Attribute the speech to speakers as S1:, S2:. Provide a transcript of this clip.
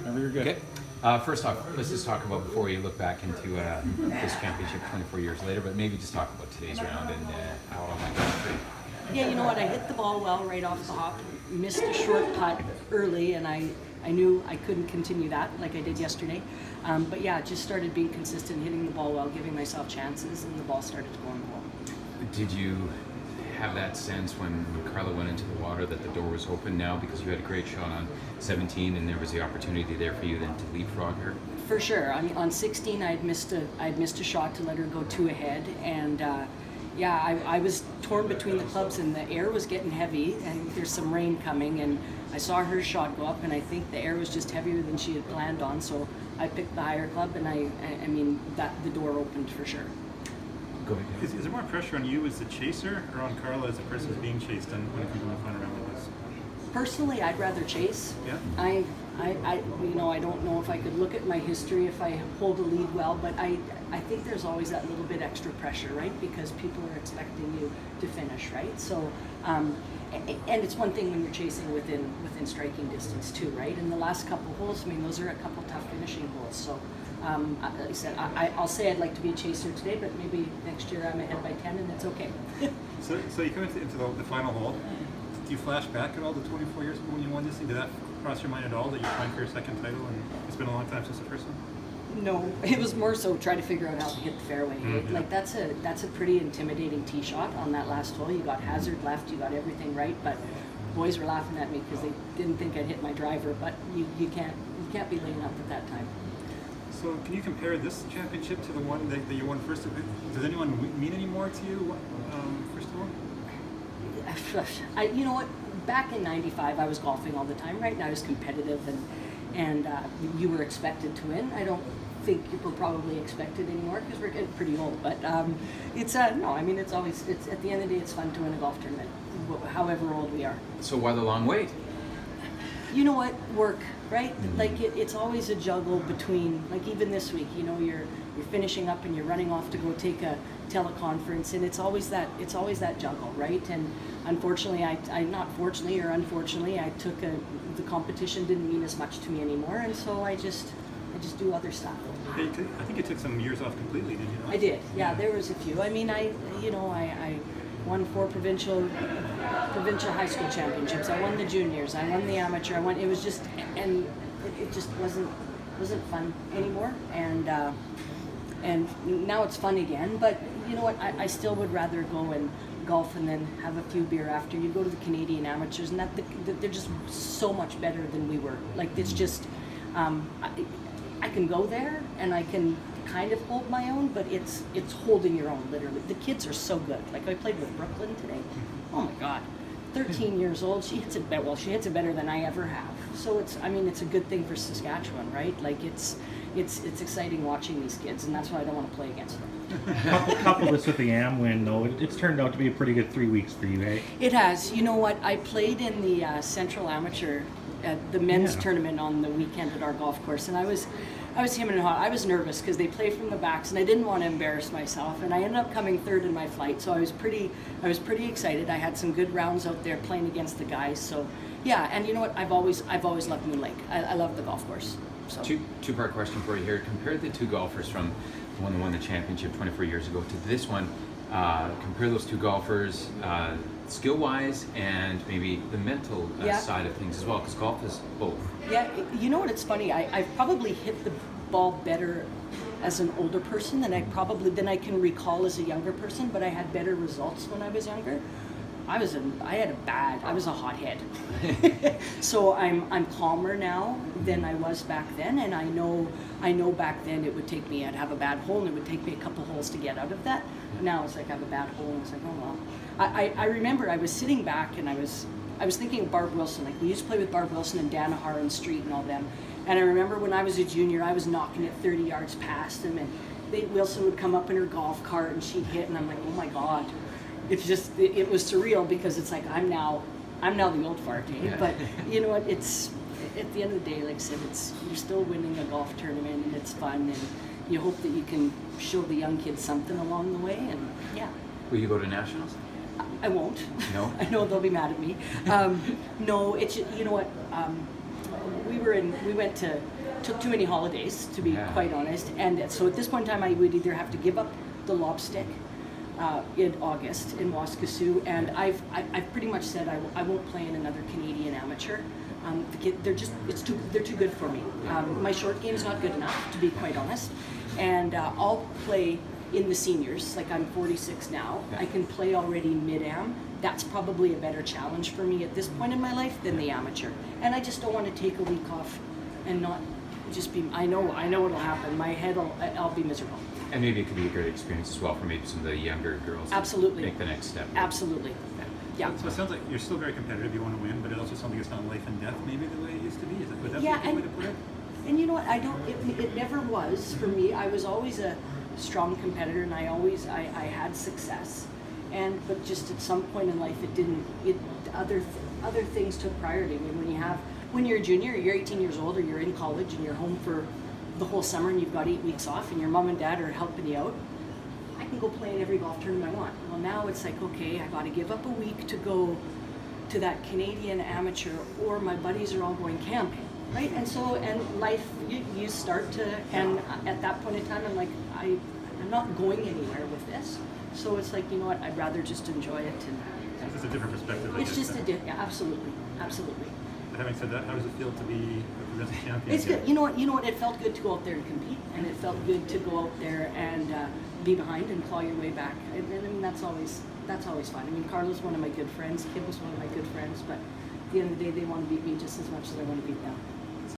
S1: Whenever you're good.
S2: Okay. First off, let's just talk about, before we look back into this championship 24 years later, but maybe just talk about today's round and how all that went for you.
S3: Yeah, you know what? I hit the ball well right off the hop. Missed a short putt early, and I knew I couldn't continue that like I did yesterday. But yeah, just started being consistent, hitting the ball well, giving myself chances, and the ball started to go in the hole.
S2: Did you have that sense when Carla went into the water that the door was open now, because you had a great shot on 17 and there was the opportunity there for you then to leapfrog her?
S3: For sure. I mean, on 16, I'd missed a shot to let her go 2 ahead, and I was torn between the clubs, and the air was getting heavy, and there's some rain coming, and I saw her shot go up, and I think the air was just heavier than she had planned on, so I picked the higher club, and I mean that the door opened for sure.
S2: Go ahead.
S1: Is there more pressure on you as the chaser or on Carla as the person who's being chased when it comes to the final round like this?
S3: Personally, I'd rather chase.
S1: Yeah.
S3: I don't know if I could look at my history if I hold a lead well, but I think there's always that little bit extra pressure, right? Because people are expecting you to finish, right? So, and it's one thing when you're chasing within striking distance too, right? In the last couple holes, I mean, those are a couple tough finishing holes. So, like I said, I'll say I'd like to be a chaser today, but maybe next year I'm ahead by 10 and it's okay.
S1: So you come into the final hole. Do you flash back at all the 24 years ago when you won this thing? Did that cross your mind at all that you're trying for your second title and it's been a long time since the first one?
S3: No, it was more so trying to figure out how to hit the fairway.
S1: Mm-hmm.
S3: Like that's a pretty intimidating tee shot on that last hole. You got hazard left, you got everything right, but boys were laughing at me because they didn't think I'd hit my driver. But you can't be laying up at that time.
S1: So can you compare this championship to the one that you won first? Does anyone mean any more to you, first of all?
S3: You know what? Back in '95, I was golfing all the time. Right now, I was competitive, and you were expected to win. I don't think people probably expect it anymore because we're getting pretty old. But it's no. I mean, it's at the end of the day, it's fun to win a golf tournament, however old we are.
S2: So why the long wait?
S3: You know what? Work, right? Like it's always a juggle between, like even this week, you know, you're finishing up and you're running off to go take a teleconference, and it's always that juggle, right? And unfortunately, I not fortunately or unfortunately, I took the competition didn't mean as much to me anymore, and so I just do other stuff.
S1: I think you took some years off completely, did you not?
S3: I did, yeah. There was a few. I mean, I won 4 provincial high school championships. I won the juniors. I won the amateur. It was just, and it just wasn't fun anymore. And now it's fun again. But you know what? I still would rather go and golf and then have a few beer after. You go to the Canadian amateurs, and they're just so much better than we were. Like it's just, I can go there and I can kind of hold my own, but it's holding your own, literally. The kids are so good. Like I played with Brooklyn today. Oh my God, 13 years old. She hits it better than I ever have. So it's a good thing for Saskatchewan, right? Like it's exciting watching these kids, and that's why I don't want to play against them.
S4: Couple this with the Am win, though. It's turned out to be a pretty good 3 weeks for you, eh?
S3: It has. You know what? I played in the Central Amateur, the men's tournament on the weekend at our golf course, and I was hemming and hawing. I was nervous because they play from the backs, and I didn't want to embarrass myself. And I ended up coming third in my flight, so I was pretty excited. I had some good rounds out there playing against the guys. So yeah, and you know what? I've always loved Moon Lake. I love the golf course. So
S2: Two-part question for you here. Compare the two golfers from the one that won the championship 24 years ago to this one. Compare those two golfers skill-wise and maybe the mental side of things as well, because golf is both.
S3: Yeah, you know what? It's funny. I've probably hit the ball better as an older person than I can recall as a younger person. But I had better results when I was younger. I was a hothead. So I'm calmer now than I was back then, and I know back then I'd have a bad hole and it would take me a couple holes to get out of that. Now it's like I have a bad hole and it's like, oh well. I remember I was sitting back and I was thinking of Barb Wilson. Like we used to play with Barb Wilson and Danaher and Street and all them. And I remember when I was a junior, I was knocking it 30 yards past them, and Wilson would come up in her golf cart and she'd hit, and I'm like, oh my God. It's just, it was surreal because it's like I'm now the old fart, eh?
S2: Yeah.
S3: But you know what? It's at the end of the day, like I said, you're still winning a golf tournament and it's fun, and you hope that you can show the young kids something along the way. And yeah.
S2: Will you go to nationals?
S3: I won't.
S2: No?
S3: I know they'll be mad at me. No, it's, you know what? we went to took too many holidays, to be
S2: Yeah.
S3: quite honest, and so at this point in time I would either have to give up the lobstick in August in Waskesiu, and I've pretty much said I won't play in another Canadian amateur. They're too good for me. My short game's not good enough, to be quite honest, and I'll play in the seniors. Like, I'm 46 now.
S2: Yeah.
S3: I can play already mid-am. That's probably a better challenge for me at this point in my life than the amateur. And I just don't want to take a week off and not just be. I know what'll happen. I'll be miserable.
S2: And maybe it could be a great experience as well for maybe some of the younger girls.
S3: Absolutely.
S2: To make the next step.
S3: Absolutely. Yeah.
S1: So it sounds like you're still very competitive. You want to win, but it also sounds like it's not life and death, maybe the way it used to be. Would that be a good way to put it?
S3: And you know what? It never was for me. I was always a strong competitor, and I had success. But just at some point in life, other things took priority. I mean, when you're a junior, you're 18 years old, or you're in college and you're home for the whole summer, and you've got 8 weeks off, and your mom and dad are helping you out. I can go play in every golf tournament I want. Well, now it's like, okay, I got to give up a week to go to that Canadian amateur, or my buddies are all going camping, right? And life, you start to, and at that point in time, I'm like, I'm not going anywhere with this. So it's like, you know what? I'd rather just enjoy it.
S1: It's just a different perspective. I
S3: It's
S1: guess,
S3: just
S1: then.
S3: yeah, absolutely.
S1: But having said that, how does it feel to be a provincial champion?
S3: It's good. You know what? It felt good to go out there and compete, and it felt good to go out there and be behind and claw your way back. I mean, that's always fun. I mean, Carla's one of my good friends. Kim was one of my good friends. But at the end of the day, they want to beat me just as much as I want to beat them.